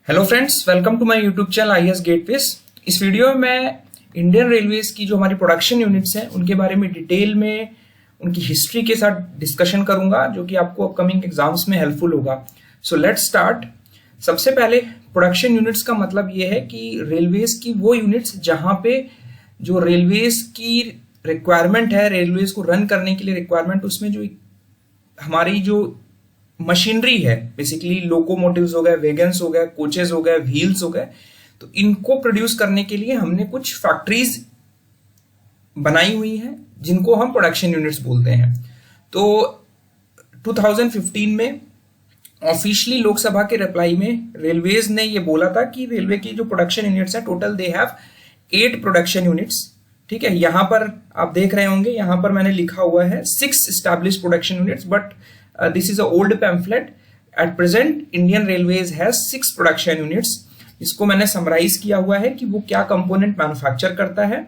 Hello friends, welcome to my YouTube channel IAS gateways. इस video में मैं Indian railways की जो हमारी प्रोडक्शन यूनिट्स हैं उनके बारे में डिटेल में उनकी हिस्ट्री के साथ डिस्कशन करूंगा, जो कि आपको अपकमिंग एग्जाम्स में हेल्पफुल होगा। So let's start. सबसे पहले प्रोडक्शन यूनिट्स का मतलब ये है कि रेलवेज की वो यूनिट्स जहां पे जो रेलवेज की रिक्वायरमेंट है, रेलवेज को रन करने के लिए रिक्वायरमेंट, उसमें जो हमारी जो मशीनरी है, बेसिकली लोकोमोटिव्स हो गए, वेगन्स हो गए, कोचेस हो गए, व्हील्स हो गए, तो इनको प्रोड्यूस करने के लिए हमने कुछ फैक्ट्रीज बनाई हुई हैं जिनको हम प्रोडक्शन यूनिट्स बोलते हैं। तो 2015 में ऑफिशियली लोकसभा के रिप्लाई में रेलवेज ने ये बोला था कि रेलवे की जो प्रोडक्शन यूनिट्स हैं total they have 8 production units. ठीक है, यहां पर आप देख रहे होंगे, यहां पर मैंने लिखा हुआ है 6 established production units, but this is a old pamphlet. At present, Indian Railways has 6 production units. इसको मैंने समराइज किया हुआ है कि वो क्या कंपोनेंट मैन्युफैक्चर करता है,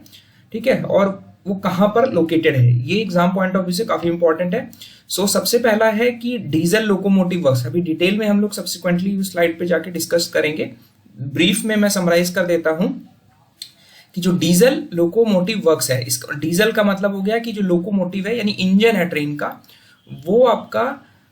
ठीक है, और वो कहां पर लोकेटेड है। ये एग्जाम पॉइंट ऑफ व्यू से काफी इंपॉर्टेंट है। सो सबसे पहला है कि डीजल लोकोमोटिव वर्क्स। अभी डिटेल में हम लोग सब्सिक्वेंटली उस स्लाइड पे जाके डिस्कस करेंगे। ब्रीफ में मैं समराइज कर देता हूं कि जो डीजल लोकोमोटिव वर्क्स है, इसका डीजल का मतलब हो गया कि जो लोकोमोटिव है यानी इंजन है ट्रेन का, वो आपका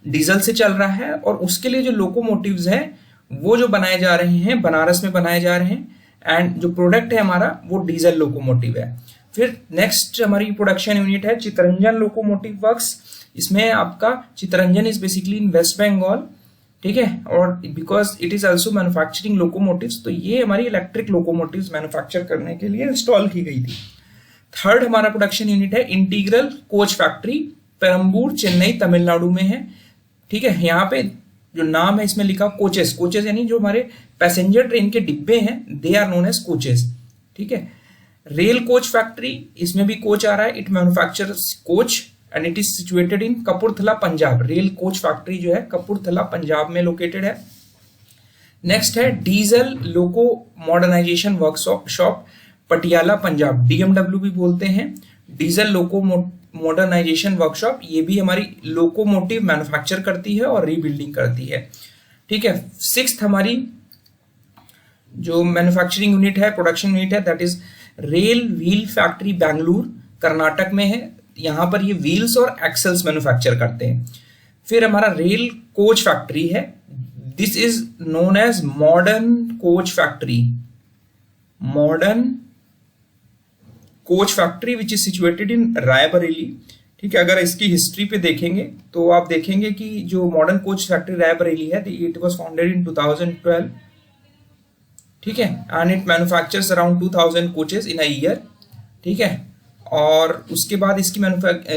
डीजल से चल रहा है, और उसके लिए जो लोकोमोटिव्स हैं वो जो बनाए जा रहे हैं बनारस में बनाए जा रहे हैं, एंड जो प्रोडक्ट है हमारा वो डीजल लोकोमोटिव है। फिर नेक्स्ट हमारी प्रोडक्शन यूनिट है चितरंजन लोकोमोटिव वर्क्स। इसमें आपका Chittaranjan is basically in West Bengal, ठीक है, और because it is also manufacturing locomotives, तो ये हमारी इलेक्ट्रिक लोकोमोटिव्स मैन्युफैक्चर करने के लिए इंस्टॉल की गई थी। थर्ड हमारा प्रोडक्शन यूनिट है integral coach factory, Perambur Chennai Tamil Nadu में है। ठीक है, यहाँ पे जो नाम है इसमें लिखा कोचेस, कोचेस यानी जो हमारे पैसेंजर ट्रेन के डिब्बे हैं, they are known as coaches. ठीक है, रेल कोच फैक्ट्री, इसमें भी कोच आ रहा है। It manufactures coach and it is situated in Kapurthala Punjab. Rail coach factory जो है कपूरथला पंजाब में लोकेटेड है। नेक्स्ट है diesel loco modernisation workshop Patiala Punjab, DMW भी बोलते हैं, डीजल लोको मॉडर्नाइजेशन वर्कशॉप। ये भी हमारी लोकोमोटिव मैन्युफैक्चर करती है और रीबिल्डिंग करती है। ठीक है, सिक्स्थ हमारी जो मैन्युफैक्चरिंग यूनिट है, प्रोडक्शन यूनिट है, that is rail wheel factory Bengaluru, Karnataka में है। यहां पर ये व्हील्स और एक्सेल्स मैन्युफैक्चर करते हैं। फिर हमारा रेल कोच फैक्ट्री है, this is known as modern coach factory, modern coach factory which is situated in Raebareli. ठीक है, अगर इसकी हिस्ट्री पे देखेंगे तो आप देखेंगे कि जो मॉडर्न कोच फैक्ट्री रायबरेली है, इट वाज फाउंडेड इन 2012। ठीक है, and it manufactures around 2000 coaches in a year. ठीक है, और उसके बाद इसकी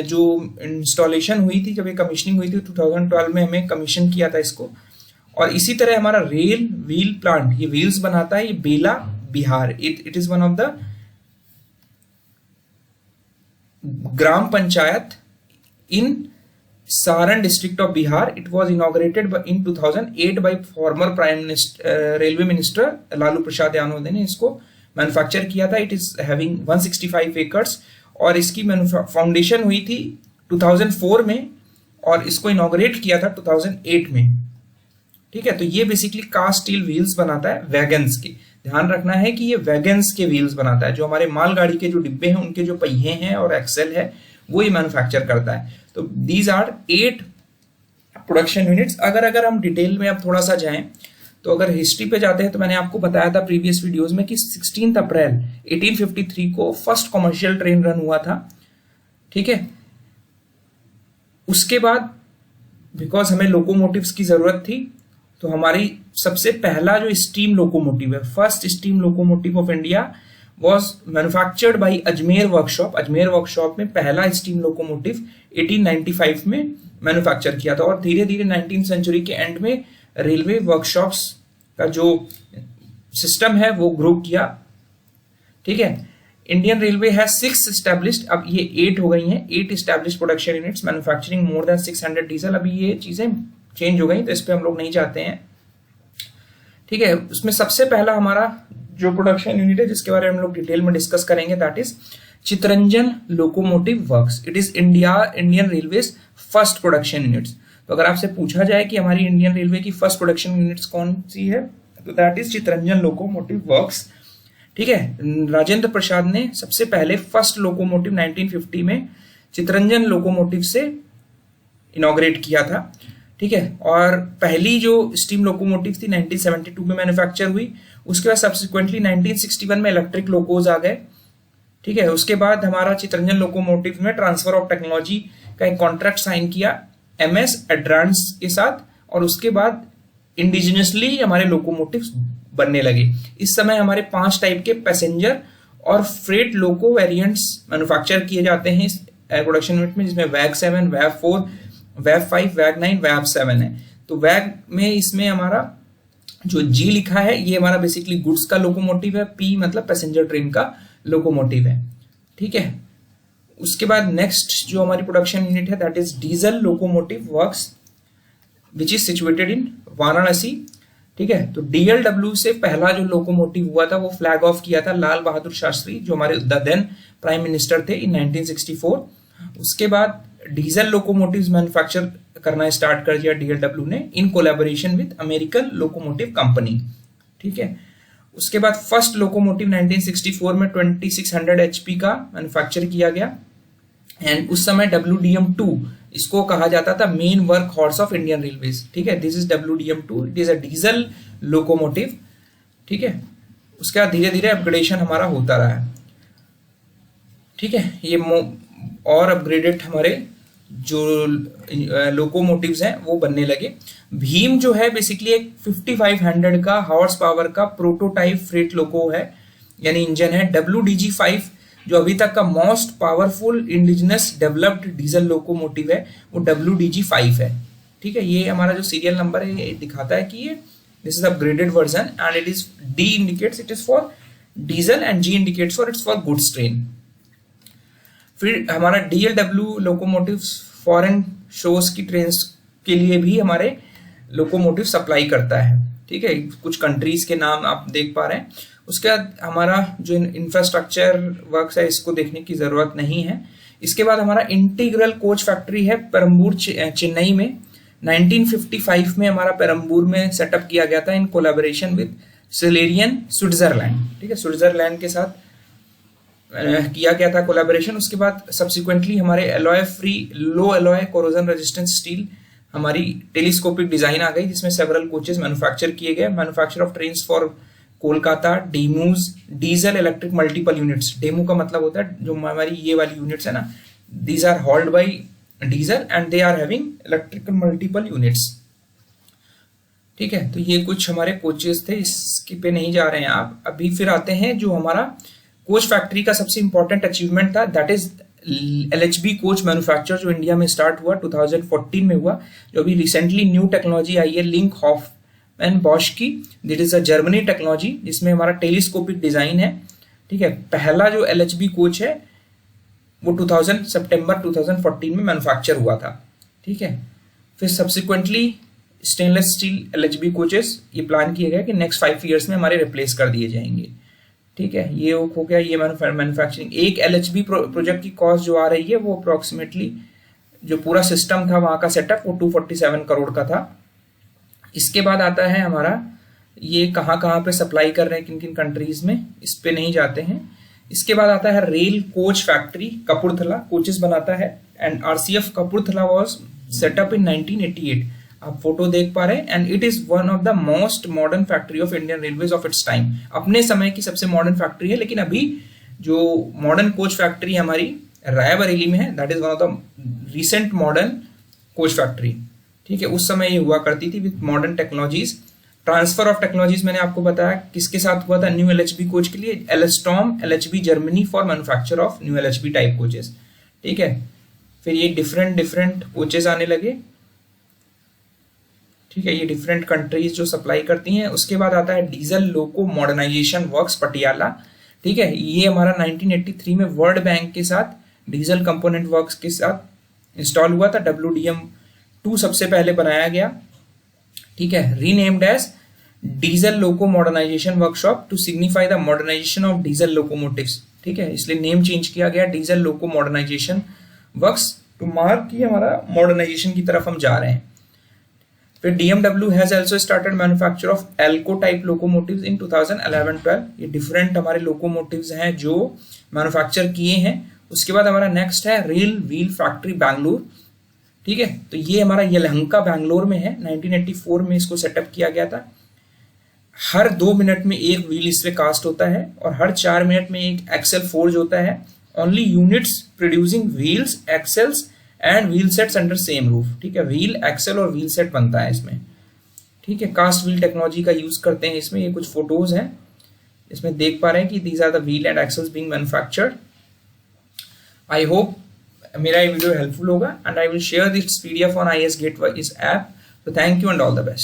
जो इंस्टॉलेशन हुई थी, जब ये कमीशनिंग हुई थी 2012 में, हमें कमीशन किया था इसको। और इसी तरह हमारा रेल व्हील प्लांट, ये व्हील्स बनाता है, ये Bela Bihar, it is one of the gram panchayat in Saran district of Bihar. It was inaugurated in 2008 by former prime minister railway minister Lalu Prasad Yadav ने इसको मैन्युफैक्चर किया था। इट इज हैविंग 165 एकर्स, और इसकी फाउंडेशन हुई थी 2004 में, और इसको इनॉग्रेट किया था 2008 में। ठीक है, तो ये बेसिकली कास्ट स्टील व्हील्स बनाता है वैगन्स के। ध्यान रखना है कि ये वैगन्स के व्हील्स बनाता है, जो हमारे मालगाड़ी के जो डिब्बे हैं उनके जो पहिए हैं और एक्सेल है वो ये मैन्युफैक्चर करता है। तो दीज आर 8 प्रोडक्शन यूनिट्स। अगर हम डिटेल में अब थोड़ा सा जाएं, तो अगर हिस्ट्री पे जाते हैं तो मैंने आपको बताया था प्रीवियस वीडियोस में कि 16 अप्रैल 1853 को फर्स्ट कमर्शियल ट्रेन रन हुआ था। ठीक है, उसके बाद बिकॉज हमें लोकोमोटिव्स की जरूरत थी, तो हमारी सबसे पहला जो स्टीम लोकोमोटिव है, first steam locomotive of India was manufactured by Ajmer workshop. Ajmer workshop में पहला स्टीम लोकोमोटिव 1895 में मैन्युफैक्चर किया था, और धीरे धीरे 19th सेंचुरी के एंड में रेलवे वर्कशॉप्स का जो सिस्टम है वो ग्रो किया। ठीक है, इंडियन रेलवे है 6 established, अब ये 8 हो गई हैं, 8 established production units manufacturing more than 600 diesel. अभी ये चीजें चेंज हो गई, तो इस पे हम लोग नहीं चाहते हैं। ठीक है, उसमें सबसे पहला हमारा जो प्रोडक्शन यूनिट है जिसके बारे में हम लोग डिटेल में डिस्कस करेंगे, that is Chittaranjan locomotive works. It is Indian railways first production units. तो अगर आपसे पूछा जाए कि हमारी इंडियन रेलवे की फर्स्ट प्रोडक्शन यूनिट्स कौन सी है, तो that is Chittaranjan locomotive works. ठीक है, राजेंद्र प्रसाद ने सबसे पहले फर्स्ट लोकोमोटिव 1950 में चितरंजन लोकोमोटिव से इनॉग्रेट किया था। ठीक है, और पहली जो स्टीम लोकोमोटिव थी 1972 में मैन्युफैक्चर हुई। उसके बाद सब्सिक्वेंटली 1961 में इलेक्ट्रिक लोकोज आ गए। ठीक है, उसके बाद हमारा चितरंजन लोकोमोटिव में ट्रांसफर ऑफ टेक्नोलॉजी का एक कॉन्ट्रैक्ट साइन किया MS एड्रांस के साथ, और उसके बाद इंडिजिनियसली हमारे लोकोमोटिव्स बनने लगे। इस समय हमारे 5 टाइप के पैसेंजर और फ्रेट लोको वेरिएंट्स मैन्युफैक्चर किए जाते हैं इस प्रोडक्शन यूनिट में, जिसमें वैग 7, वैग 4, वैग 5, वैग 9, वैग 7 है। तो वैग में इसमें हमारा जो G लिखा है ये हमारा बेसिकली गुड्स का लोकोमोटिव है, P मतलब पैसेंजर ट्रेन का लोकोमोटिव है। ठीक है, उसके बाद नेक्स्ट जो हमारी प्रोडक्शन यूनिट है that is diesel locomotive works which is situated इन वाराणसी। ठीक है, तो DLW से पहला जो लोकोमोटिव हुआ था वो फ्लैग ऑफ किया था लाल बहादुर शास्त्री, जो हमारे द देन प्राइम मिनिस्टर थे, इन 1964। उसके बाद डीजल लोकोमोटिव्स मैन्युफैक्चर करना स्टार्ट कर दिया DLW ने in collaboration with American locomotive company. ठीक है, उसके बाद फर्स्ट लोकोमोटिव 1964 में 2600 HP का मैन्युफैक्चर किया गया, एंड उस समय WDM2 इसको कहा जाता था main work horse of Indian railways. ठीक है, this is WDM2, it is a diesel locomotive. ठीक है, उसके बाद धीरे धीरे अपग्रेडेशन हमारा होता रहा है। ठीक है, ये और अपग्रेडेड हमारे जो लोकोमोटिव्स हैं वो बनने लगे। भीम जो है बेसिकली एक 5500 का हॉर्स पावर का प्रोटोटाइप फ्रेट लोको है, यानी इंजन है। WDG5 जो अभी तक का most powerful indigenous developed diesel locomotive है वो WDG5 है। ठीक है, ये हमारा जो सीरियल नंबर है ये दिखाता है कि ये this is upgraded version, and it is D indicates it is for diesel and G indicates for its for goods train. फिर हमारा DLW लोकोमोटिव फॉरेन शोज की ट्रेन के लिए भी हमारे लोकोमोटिव सप्लाई करता है। ठीक है, कुछ कंट्रीज के नाम आप देख पा रहे हैं। उसके बाद हमारा जो इंफ्रास्ट्रक्चर वर्क्स है इसको देखने की जरूरत नहीं है। इसके बाद हमारा इंटीग्रल कोच फैक्ट्री है पेरम्बूर चेन्नई में। 1955 में हमारा पेरम्बूर में सेटअप किया गया था इन कोलैबोरेशन विद सिलेरियन स्विट्जरलैंड। ठीक है, स्विट्जरलैंड के साथ किया गया था कोलैबोरेशन। उसके बाद सब्सिक्वेंटली हमारे alloy free low alloy corrosion resistance steel हमारी टेलीस्कोपिक डिजाइन आ गई, जिसमें सेवरल कोचेस मैन्युफैक्चर किए गए। Manufacture of trains for Kolkata, DEMUs, diesel electric multiple units. DEMU का मतलब होता है जो हमारी ये वाली यूनिट्स है ना, these are hauled by diesel and they are having electrical multiple units. ठीक है, तो ये कुछ हमारे कोचेस थे, इसके पे नहीं जा रहे हैं आप अभी। फिर आते हैं जो हमारा कोच फैक्ट्री का सबसे इंपॉर्टेंट अचीवमेंट था, that is LHB coach manufacture, जो इंडिया में स्टार्ट हुआ 2014 में हुआ। जो अभी रिसेंटली न्यू टेक्नोलॉजी आई है लिंक हॉफमैन बॉश की, this is a Germany technology, जिसमें हमारा टेलीस्कोपिक डिजाइन है। ठीक है, पहला जो LHB कोच है वो सितंबर 2014 में मैन्युफैक्चर हुआ था। ठीक है, फिर subsequently stainless steel LHB coaches ये प्लान किए गए कि नेक्स्ट 5 ईयर्स में हमारे रिप्लेस कर दिए जाएंगे। ठीक है, ये हो गया ये मैन्युफैक्चरिंग। एक LHB प्रोजेक्ट की कॉस्ट जो आ रही है वो अप्रोक्सीमेटली जो पूरा सिस्टम था वहां का सेटअप वो 247 करोड़ का था। इसके बाद आता है हमारा ये कहाँ पे सप्लाई कर रहे हैं किन किन कंट्रीज में, इस पे नहीं जाते हैं। इसके बाद आता है rail coach factory Kapurthala, coaches बनाता है, and RCF Kapurthala was setup in 1988। आप फोटो देख पा रहे हैं, and it is one of the most modern factory of Indian railways of its time. अपने समय की सबसे मॉडर्न फैक्ट्री है, लेकिन अभी जो मॉडर्न कोच फैक्ट्री हमारी रायबरेली में है, that is one of the recent modern coach factory. ठीक है, उस समय ये हुआ करती थी with modern technologies. Transfer of technologies मैंने आपको बताया किसके साथ हुआ था न्यू LHB कोच के लिए, Alstom LHB Germany for manufacture of new LHB type coaches. ठीक है, फिर ये डिफरेंट कोचेस आने लगे। ठीक है, ये डिफरेंट कंट्रीज जो सप्लाई करती हैं। उसके बाद आता है diesel loco modernisation works Patiala. ठीक है, ये हमारा 1983 में वर्ल्ड बैंक के साथ डीजल कंपोनेंट वर्क्स के साथ इंस्टॉल हुआ था। WDM2 सबसे पहले बनाया गया। ठीक है, renamed as diesel loco modernisation workshop to signify the modernisation of diesel locomotives. ठीक है, इसलिए नेम चेंज किया गया diesel loco modernisation works to mark कि हमारा मॉडर्नाइजेशन की तरफ हम जा रहे हैं। फिर DMW has also started manufacture of ALCO type locomotives in 2011-12। ये डिफरेंट हमारे लोकोमोटिव्स हैं जो मैन्युफैक्चर किए हैं। उसके बाद हमारा नेक्स्ट है रेल व्हील फैक्ट्री बैंगलोर, ठीक है। तो ये हमारा यलहंका बैंगलोर में है, 1984 में इसको सेटअप किया गया था। हर 2 मिनट में एक व्हील इस पे कास्ट होता है और हर 4 मिनट में एक एक्सेल फोर्ज होता है। Only units producing wheels, axles and wheel sets under same roof, ठीक है। व्हील, एक्सेल और व्हील सेट बनता है इसमें, ठीक है। कास्ट व्हील टेक्नोलॉजी का यूज करते हैं इसमें। ये कुछ फोटोज हैं, इसमें देख पा रहे हैं कि these are the wheel and axles being manufactured. I hope मेरा ये वीडियो हेल्पफुल होगा and I will share this PDF on IAS Gateway इस ऐप। तो thank you and all the best.